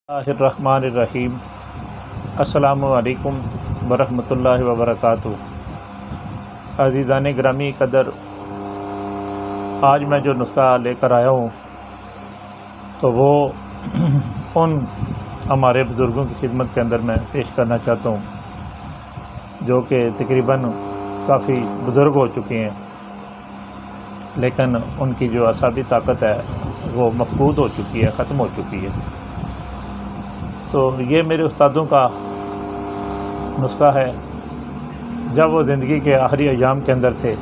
बिस्मिल्लाहिर्रहमानिर्रहीम। अस्सलामु अलैकुम वरहमतुल्लाहि वबरकातुहू। अज़ीज़ान ग्रामी कदर, आज मैं जो नुस्खा लेकर आया हूँ तो वो उन हमारे बुज़ुर्गों की खिदमत के अंदर मैं पेश करना चाहता हूँ जो कि तकरीबन काफ़ी बुज़ुर्ग हो चुके हैं, लेकिन उनकी जो असाबी ताकत है वो मफकूद हो चुकी है, ख़त्म हो चुकी है। तो ये मेरे उस्तादों का नुस्खा है। जब वो ज़िंदगी के आखिरी अय्याम के अंदर थे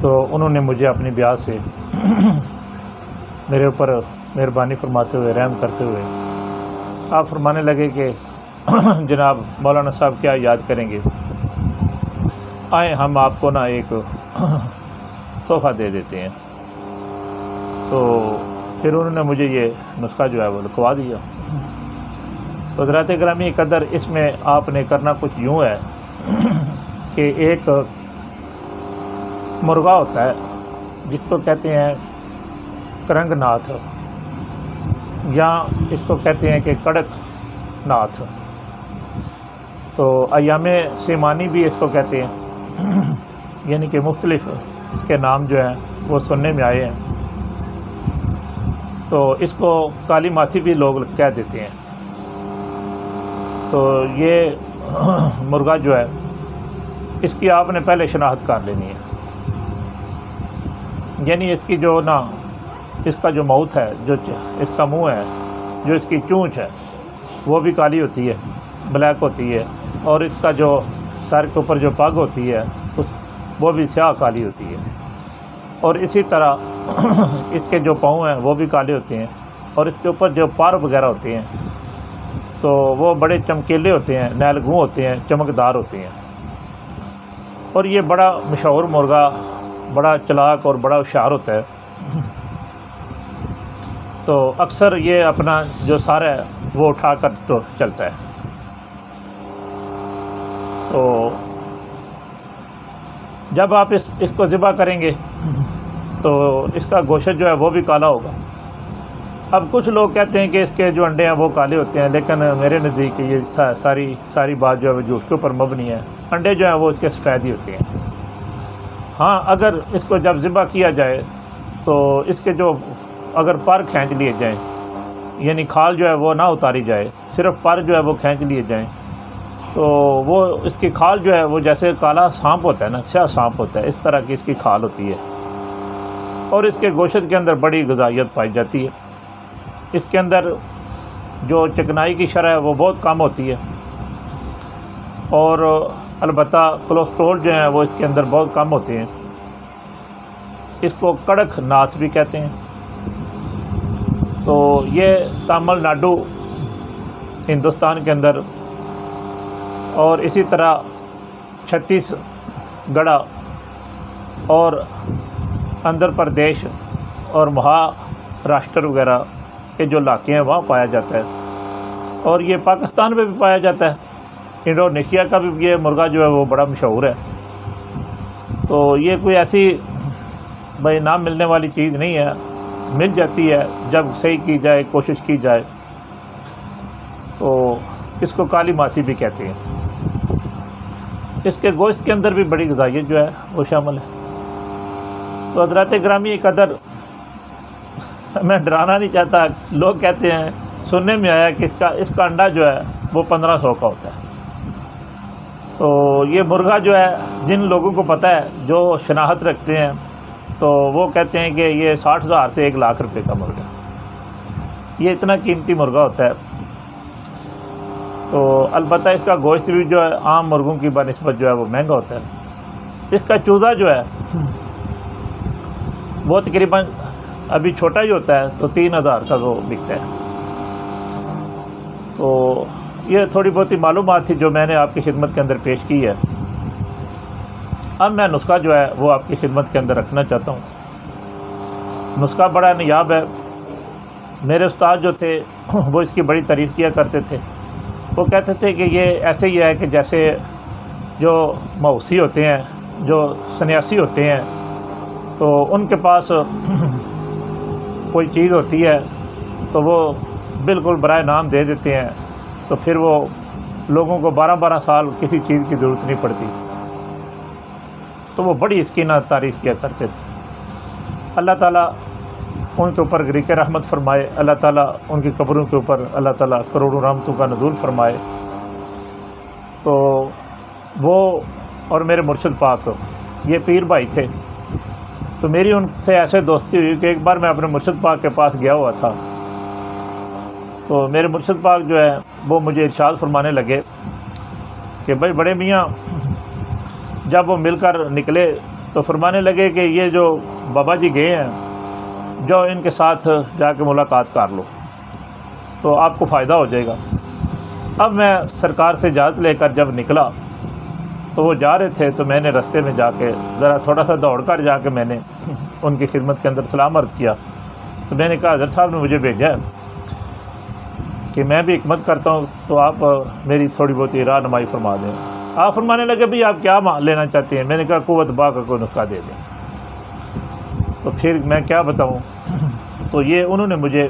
तो उन्होंने मुझे अपनी ब्याह से मेरे ऊपर मेहरबानी फरमाते हुए, रहम करते हुए आप फरमाने लगे कि जनाब मौलाना साहब क्या याद करेंगे, आए हम आपको ना एक तोहफ़ा दे देते हैं। तो फिर उन्होंने मुझे ये नुस्खा जो है वो लिखवा दिया। तो हज़रात ग्रामी कदर, इसमें आपने करना कुछ यूँ है कि एक मुर्गा होता है जिसको कहते हैं करंगनाथ, या इसको कहते हैं कि कड़कनाथ। तो अय्यामे सेमानी भी इसको कहते हैं, यानी कि मुख्तलिफ इसके नाम जो हैं वो सुनने में आए हैं। तो इसको काली मासी भी लोग कह देते हैं। तो ये मुर्गा जो है, इसकी आपने पहले शनाख्त कर लेनी है। यानी इसकी जो ना, इसका जो माउथ है, जो इसका मुंह है, जो इसकी चूंच है वो भी काली होती है, ब्लैक होती है। और इसका जो सर के ऊपर जो पग होती है वो भी स्याह काली होती है। और इसी तरह इसके जो पाँव हैं वो भी काले होते हैं। और इसके ऊपर जो पर वगैरह होते हैं तो वो बड़े चमकीले होते हैं, नैलगू होते हैं, चमकदार होते हैं। और ये बड़ा मशहूर मुर्गा, बड़ा चालाक और बड़ा होशियार होता है। तो अक्सर ये अपना जो सारा है वो उठाकर तो चलता है। तो जब आप इसको ज़िबा करेंगे तो इसका गोश्त जो है वो भी काला होगा। अब कुछ लोग कहते हैं कि इसके जो अंडे हैं वो काले होते हैं, लेकिन मेरे नज़दीक ये सारी बात जो है वो झूठ के ऊपर मबनी है। अंडे जो हैं वो इसके सफ़ेद ही होते हैं। हाँ, अगर इसको जब ज़िबा किया जाए तो इसके जो अगर पर खींच लिए जाएं, यानी खाल जो है वो ना उतारी जाए, सिर्फ पर जो है वो खींच लिए जाएं, तो वो इसकी खाल जो है वो जैसे काला सांप होता है ना, स्याह सांप होता है, इस तरह की इसकी खाल होती है। और इसके गोश्त के अंदर बड़ी ग़िज़ाइयत पाई जाती है। इसके अंदर जो चिकनाई की शरह है वो बहुत कम होती है। और अलबत्ता कोलेस्ट्रॉल जो है वो इसके अंदर बहुत कम होते हैं। इसको कड़कनाथ भी कहते हैं। तो ये तमिलनाडु, हिंदुस्तान के अंदर, और इसी तरह छत्तीसगढ़ और आंध्र प्रदेश और महाराष्ट्र वगैरह के जो इलाके हैं वहाँ पाया जाता है। और ये पाकिस्तान में भी पाया जाता है। इंडोनेशिया का भी ये मुर्गा जो है वो बड़ा मशहूर है। तो ये कोई ऐसी भाई ना मिलने वाली चीज़ नहीं है, मिल जाती है जब सही की जाए, कोशिश की जाए। तो इसको काली मासी भी कहते हैं। इसके गोश्त के अंदर भी बड़ी ग़िज़ाइयत जो है वो शामिल है। तो हज़रात ग्रामी कदर, मैं डराना नहीं चाहता। लोग कहते हैं, सुनने में आया कि इसका अंडा जो है वो 1500 का होता है। तो ये मुर्गा जो है, जिन लोगों को पता है, जो शनाख्त रखते हैं, तो वो कहते हैं कि ये 60,000 से 1 लाख रुपए का मुर्गा, ये इतना कीमती मुर्गा होता है। तो अलबत्ता इसका गोश्त भी जो है आम मुर्गों की बनिस्बत जो है वो महंगा होता है। इसका चूज़ा जो है वो तकरीबन अभी छोटा ही होता है, तो 3000 का वो बिकता है। तो ये थोड़ी बहुत ही मालूमात थी जो मैंने आपकी खिदमत के अंदर पेश की है। अब मैं नुस्खा जो है वो आपकी खिदमत के अंदर रखना चाहता हूँ। नुस्खा बड़ा नायाब है। मेरे उस्ताद जो थे वो इसकी बड़ी तारीफ़ किया करते थे। वो कहते थे कि ये ऐसे ही है कि जैसे जो मौसी होते हैं, जो सन्यासी होते हैं, तो उनके पास कोई चीज़ होती है तो वो बिल्कुल बराए नाम दे देते हैं, तो फिर वो लोगों को 12-12 साल किसी चीज़ की ज़रूरत नहीं पड़ती। तो वो बड़ी इसकी ना तारीफ़ किया करते थे। अल्लाह ताला उनके ऊपर गरीक़ रहमत फ़रमाए, अल्लाह ताला उनकी कब्रों के ऊपर अल्लाह ताला करोड़ों रहमतों का नुज़ूल फ़रमाए। तो वो और मेरे मुर्शिद पाक ये पीर भाई थे। तो मेरी उनसे ऐसे दोस्ती हुई कि एक बार मैं अपने मुर्शिद पाक के पास गया हुआ था। तो मेरे मुर्शिद पाक जो है वो मुझे इरशाद फरमाने लगे कि भाई बड़े मियाँ, जब वो मिलकर निकले तो फरमाने लगे कि ये जो बाबा जी गए हैं, जो इनके साथ जाके मुलाकात कर लो तो आपको फ़ायदा हो जाएगा। अब मैं सरकार से इजाज़त लेकर जब निकला तो वो जा रहे थे, तो मैंने रास्ते में जाके ज़रा थोड़ा सा दौड़ कर जाके मैंने उनकी खिदमत के अंदर सलाम अर्ज़ किया। तो मैंने कहा हज़रत साहब ने मुझे भेजा है कि मैं भी हिकमत करता हूँ, तो आप मेरी थोड़ी बहुत रहनुमाई फरमा दें। आप फरमाने लगे भाई आप क्या लेना चाहते हैं? मैंने कहा कुव्वत बा का कोई नुस्खा दे दें। तो फिर मैं क्या बताऊँ, तो ये उन्होंने मुझे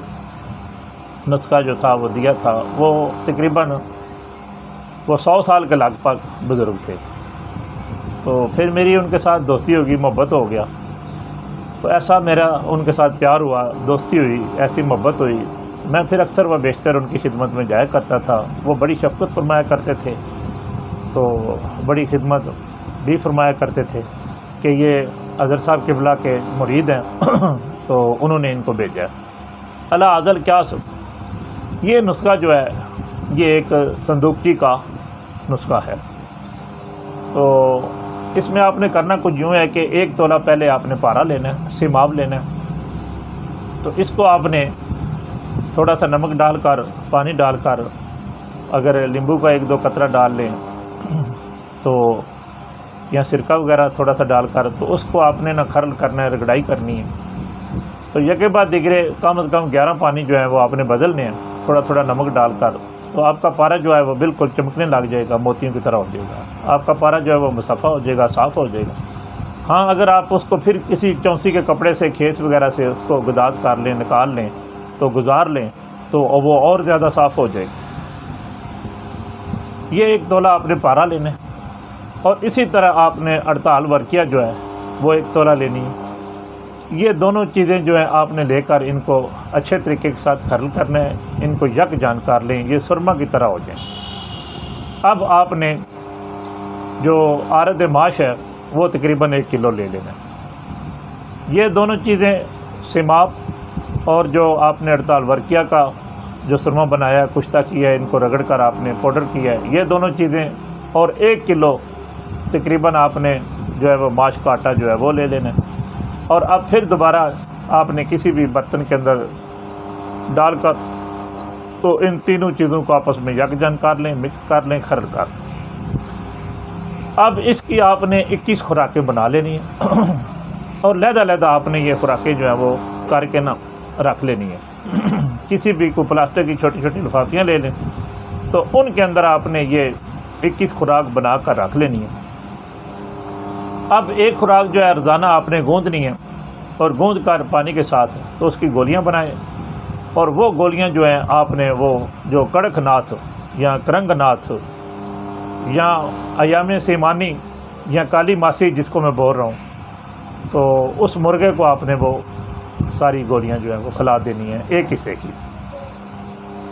नुस्खा जो था वो दिया था। वो तकरीबन वो 100 साल के लगभग बुज़ुर्ग थे। तो फिर मेरी उनके साथ दोस्ती होगी, मोहब्बत हो गया। तो ऐसा मेरा उनके साथ प्यार हुआ, दोस्ती हुई, ऐसी मोहब्बत हुई। मैं फिर अक्सर व बेशतर उनकी खिदमत में जाया करता था। वो बड़ी शफ़क़त फरमाया करते थे, तो बड़ी खिदमत भी फरमाया करते थे कि ये अज़हर साहब क़िबला के मुरीद हैं तो उन्होंने इनको भेजा है। अला अज़ल क्या ये नुस्खा जो है ये एक संदूकची का नुस्खा है। तो इसमें आपने करना कुछ यूँ है कि 1 तोला पहले आपने पारा लेना है, सिमाब लेना है। तो इसको आपने थोड़ा सा नमक डालकर, पानी डालकर, अगर नींबू का 1-2 कतरा डाल लें तो या सिरका वगैरह थोड़ा सा डालकर, तो उसको आपने ना खरल करना है, रगड़ाई करनी है। तो यके बाद दिगरे कम से कम 11 पानी जो है वो आपने बदलने हैं, थोड़ा थोड़ा नमक डालकर। तो आपका पारा जो है वो बिल्कुल चमकने लग जाएगा, मोतियों की तरह हो जाएगा। आपका पारा जो है वो मुसफ़ा हो जाएगा, साफ़ हो जाएगा। हाँ, अगर आप उसको फिर किसी चौंसी के कपड़े से, खेस वगैरह से उसको गुदाद कर लें, निकाल लें, तो गुजार लें, तो वो और ज़्यादा साफ़ हो जाएगा। ये 1 तोला आपने पारा लेना है और इसी तरह आपने अड़ताल वर्किया जो है वो 1 तोला लेनी है। ये दोनों चीज़ें जो है आपने लेकर इनको अच्छे तरीके के साथ खरल करना है, इनको यक जानकार लें, ये सुरमा की तरह हो जाए। अब आपने जो आरद माश है वो तकरीबन 1 किलो ले लेना है। ये दोनों चीज़ें, सिमाब और जो आपने अड़ताल वर्किया का जो सुरमा बनाया, कुश्ता किया है, इनको रगड़ कर आपने पाउडर किया है, ये दोनों चीज़ें और 1 किलो तकरीबन आपने जो है वो माश का आटा जो है वो ले लेना है। और अब फिर दोबारा आपने किसी भी बर्तन के अंदर डालकर तो इन तीनों चीज़ों को आपस में यकजान कर लें, मिक्स कर लें, खरल कर लें। अब इसकी आपने 21 खुराकें बना लेनी है और लहदा आपने ये खुराकें जो है वो करके ना रख लेनी है। किसी भी को प्लास्टिक की छोटी छोटी लिफाफियाँ ले लें, तो उनके अंदर आपने ये 21 खुराक बना कर रख लेनी है। अब एक खुराक जो है रोज़ाना आपने गूँदनी है और गूँद कर पानी के साथ तो उसकी गोलियां बनाएं। और वो गोलियां जो हैं आपने वो जो कड़कनाथ या करंगनाथ या अयाम सेमानी या काली मासी जिसको मैं बोल रहा हूँ, तो उस मुर्गे को आपने वो सारी गोलियां जो है वो खिला देनी है, एक हिस्से की।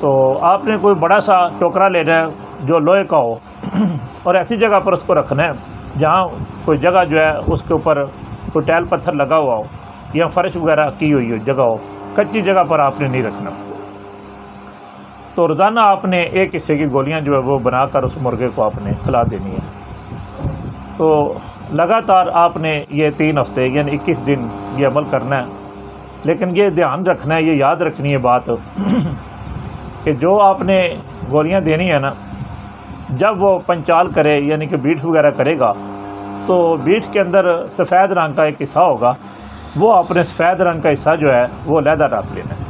तो आपने कोई बड़ा सा टोकरा लेना है जो लोहे का हो और ऐसी जगह पर उसको रखना है जहाँ कोई जगह जो है उसके ऊपर कोई टैल पत्थर लगा हुआ हो या फर्श वगैरह की हुई हो जगह हो, कच्ची जगह पर आपने नहीं रखना। तो रोज़ाना आपने एक हिस्से की गोलियां जो है वो बनाकर उस मुर्गे को आपने खिला देनी है। तो लगातार आपने ये 3 हफ्ते यानी 21 दिन ये अमल करना है। लेकिन ये ध्यान रखना है, ये याद रखनी है बात कि जो आपने गोलियां देनी है ना, जब वो पंचाल करे यानी कि बीट वगैरह करेगा, तो बीट के अंदर सफ़ेद रंग का एक हिस्सा होगा, वो आपने सफ़ेद रंग का हिस्सा जो है वो लहदा रख लेना है।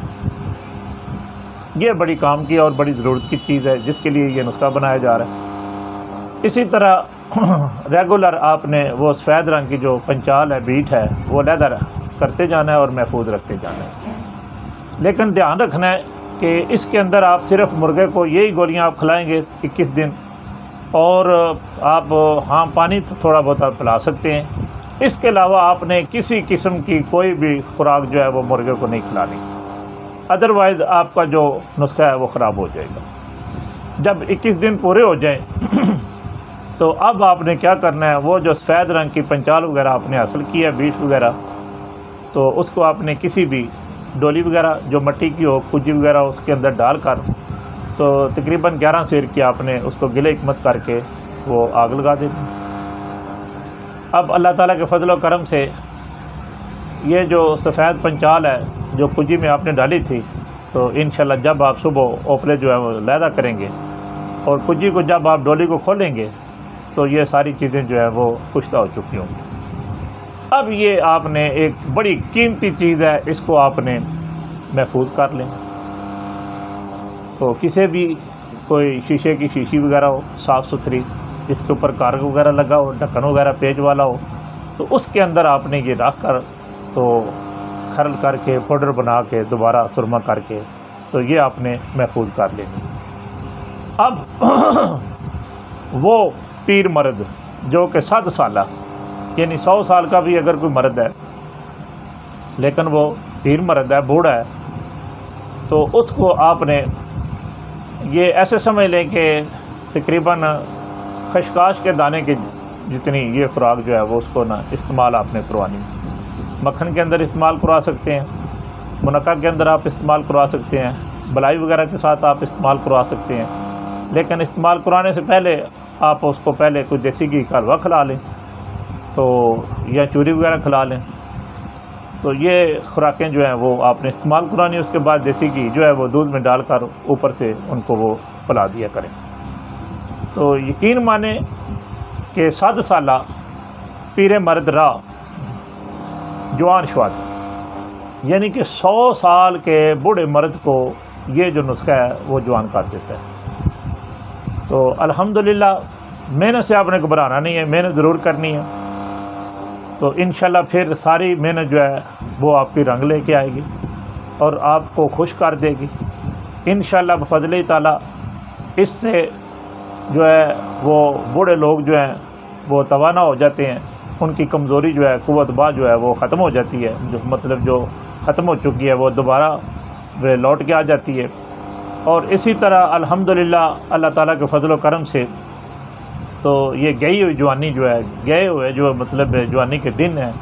ये बड़ी काम की और बड़ी ज़रूरत की चीज़ है जिसके लिए ये नुस्खा बनाया जा रहा है। इसी तरह रेगुलर आपने वो सफ़ेद रंग की जो पंचाल है, बीट है, वो लहदा करते जाना है और महफूज रखते जाना है। लेकिन ध्यान रखना है कि इसके अंदर आप सिर्फ मुर्गे को यही गोलियां आप खिलाएंगे 21 दिन, और आप हाँ पानी तो थोड़ा बहुत आप पिला सकते हैं। इसके अलावा आपने किसी किस्म की कोई भी खुराक जो है वो मुर्गे को नहीं खिलानी, अदरवाइज़ आपका जो नुस्खा है वो ख़राब हो जाएगा। जब 21 दिन पूरे हो जाएं तो अब आपने क्या करना है, वो जो सफ़ेद रंग की पंचाल वगैरह आपने हासिल की है, बीट वगैरह, तो उसको आपने किसी भी डोली वगैरह जो मिट्टी की हो, कुजी वगैरह, उसके अंदर डालकर तो तकरीबन 11 सेर की आपने उसको गिले हिकमत करके वो आग लगा देनी। अब अल्लाह ताला के फजल व करम से ये जो सफ़ेद पंचाल है जो कुजी में आपने डाली थी, तो इंशाल्लाह जब आप सुबह ओपले जो है वो लैदा करेंगे और कुजी को जब आप डोली को खोलेंगे तो ये सारी चीज़ें जो है वो कुश्ता हो चुकी होंगी। अब ये आपने एक बड़ी कीमती चीज़ है, इसको आपने महफूज कर लें। तो किसी भी कोई शीशे की शीशी वगैरह हो साफ़ सुथरी, जिसके ऊपर कारग वगैरह लगा हो, ढक्कन वगैरह पेज वाला हो, तो उसके अंदर आपने ये रख कर तो खरल करके पाउडर बना के दोबारा सुरमा करके तो ये आपने महफूज कर लेनी। अब वो पीर मर्द जो कि 7 साल यानी 100 साल का भी अगर कोई मर्द है लेकिन वो पीर मर्द है, बूढ़ा है, तो उसको आपने ये ऐसे समझ लें कि तकरीबन खशकाश के दाने की जितनी ये खुराक जो है वो उसको ना इस्तेमाल आपने करवानी। मक्खन के अंदर इस्तेमाल करवा सकते हैं, मुनक्का के अंदर आप इस्तेमाल करवा सकते हैं, बलाई वगैरह के साथ आप इस्तेमाल करवा सकते हैं, लेकिन इस्तेमाल कराने से पहले आप उसको पहले कोई देसी घी का हलवा खिला लें तो या चूरी वगैरह खिला लें। तो ये खुराकें जो हैं वो आपने इस्तेमाल करानी, उसके बाद देसी घी जो है वो दूध में डालकर ऊपर से उनको वो पिला दिया करें। तो यकीन माने कि 7 साला पीरे मर्द रहा जवान शवाद, यानी कि 100 साल के बूढ़े मर्द को ये जो नुस्खा है वो जवान कर देता है। तो अल्हम्दुलिल्लाह मेहनत से आपने घबराना नहीं है, मेहनत ज़रूर करनी है, तो इंशाल्लाह फिर सारी मेहनत जो है वो आपकी रंग लेके आएगी और आपको खुश कर देगी इंशाल्लाह बफज़ल ताला। इससे जो है वो बूढ़े लोग जो हैं वो तवाना हो जाते हैं, उनकी कमज़ोरी जो है क़ुव्वत बा जो है वो ख़त्म हो जाती है, जो मतलब जो ख़त्म हो चुकी है वो दोबारा वे लौट के आ जाती है। और इसी तरह अल्हम्दुलिल्लाह अल्लाह ताला के फजल व करम से तो ये गई हुई जवानी जो है, गए हुए जो मतलब जवानी के दिन हैं,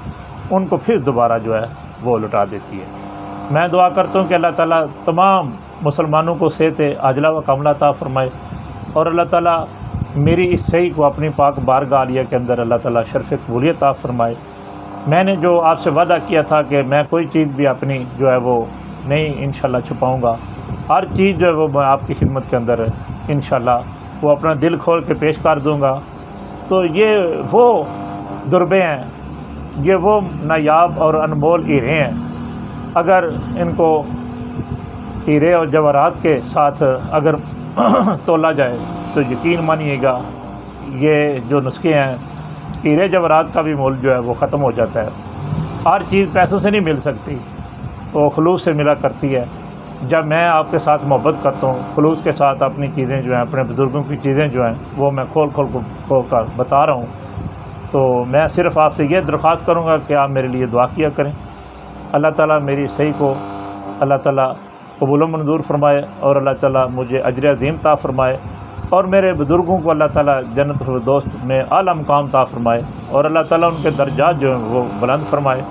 उनको फिर दोबारा जो है वो लौटा देती है। मैं दुआ करता हूँ कि अल्लाह ताला तमाम मुसलमानों को सेहत आजला व कामला अता फ़रमाए और अल्लाह ताला मेरी इस सही को अपनी पाक बारगाह आलिया के अंदर अल्लाह ताला शर्फ़ कबूलियत अता फ़रमाए। मैंने जो आपसे वादा किया था कि मैं कोई चीज़ भी अपनी जो है वो नहीं इंशाल्लाह छुपाऊँगा, हर चीज़ जो है वो मैं आपकी खिदमत के अंदर इंशाल्लाह वो अपना दिल खोल के पेश कर दूँगा। तो ये वो दुर्बे हैं, ये वो नायाब और अनमोल हीरे हैं, अगर इनको हीरे और जवाहरात के साथ अगर तोला जाए तो यकीन मानिएगा ये जो नुस्खे हैं, हीरे जवाहरात का भी मोल जो है वो ख़त्म हो जाता है। हर चीज़ पैसों से नहीं मिल सकती, तो खुलूस से मिला करती है। जब मैं आपके साथ मोहब्बत करता हूँ, खुलूस के साथ अपनी चीज़ें जो हैं, अपने बुज़ुर्गों की चीज़ें जो हैं वो मैं खोल कर बता रहा हूँ, तो मैं सिर्फ़ आपसे ये दरख्वास्त करूँगा कि आप मेरे लिए दुआ किया करें। अल्लाह ताला मेरी सही को अल्लाह ताला कबूल मंजूर फरमाए और अल्लाह ताला मुझे अजर अज़ीम ता फरमाए और मेरे बुज़ुर्गों को अल्लाह ताला जन्नत फिरदौस में आला मकाम ता फरमाए और अल्लाह ताला उनके दर्जात जो हैं वो बुलंद फरमाए।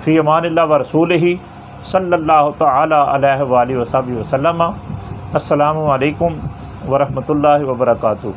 फ़ी अमानिल्लाह व रसूलिही सल्लल्लाहु तआला अलैहि व आलिहि वसल्लम। अस्सलामु अलैकुम व रहमतुल्लाहि व बरकातुहू।